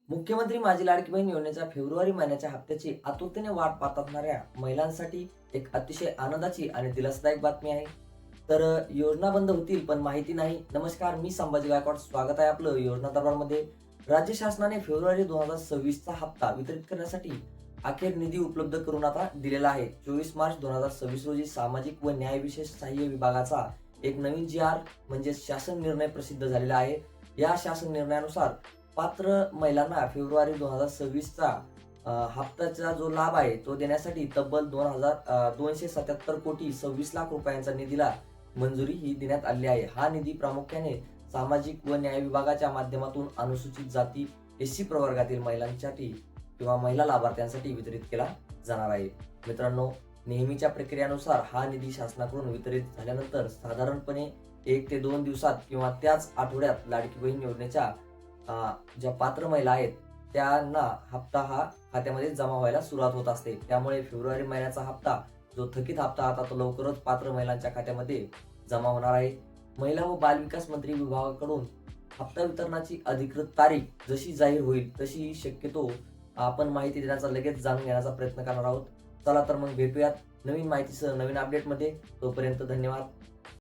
मुख्यमंत्री माझी लाडकी बहीण योजनेच्या फेब्रुवारी महिन्याच्या हप्त्याची आतुरतेने वाट पाहत असणाऱ्या महिलांसाठी एक अतिशय आनंदाची आणि दिलासादायक बातमी आहे. तर योजना बंद होतील पण माहिती नाही. नमस्कार, मी संभाजी गायकवाड. स्वागत आहे आपलं योजना दरबारमध्ये. राज्य शासनाने फेब्रुवारी 2026 चा हप्ता वितरित करण्यासाठी अखेर निधी उपलब्ध करून आता दिलेला आहे. 24 मार्च 2026 रोजी सामाजिक व न्याय विशेष सहाय्य विभागाचा एक नवीन जी.आर. म्हणजे शासन निर्णय प्रसिद्ध झालेला आहे. या शासन निर्णयानुसार पात्र महिलांना फेब्रुवारी 2026 चा हप्त्याचा जो लाभ आहे तो देण्यासाठी तब्बल 277 कोटी 26 लाख रुपयांचा निधीला मंजुरी ही देण्यात आली आहे. हा निधी प्रामुख्याने सामाजिक व न्याय विभागाच्या माध्यमातून अनुसूचित जाती एससी प्रवर्गातील महिलांसाठी किंवा महिला लाभार्थ्यांसाठी वितरित केला जाणार आहे. मित्रांनो, नेहमीच्या प्रक्रियेनुसार हा निधी शासनाकडून वितरित झाल्यानंतर साधारणपणे 1 ते 2 दिवसात किंवा त्याच आठवड्यात लाडकी बहीण योजनेच्या ज्या पात्र महिला आहेत त्यांना हप्ता हा खात्यामध्ये जमा व्हायला सुरुवात होत असते. त्यामुळे फेब्रुवारी महिन्याचा हप्ता जो थकीत हप्ता आता तो लवकरच पात्र महिलांच्या खात्यामध्ये जमा होणार आहे. महिला व बाल विकास मंत्री विभागाकडून हप्ता वितरणाची अधिकृत तारीख जशी जाहीर होईल तशी शक्यतो आपण माहिती देण्याचा लगेच जाणून घेण्याचा प्रयत्न करणार आहोत. चला तर मग भेटूयात नवीन माहितीसह नवीन अपडेटमध्ये. तोपर्यंत धन्यवाद.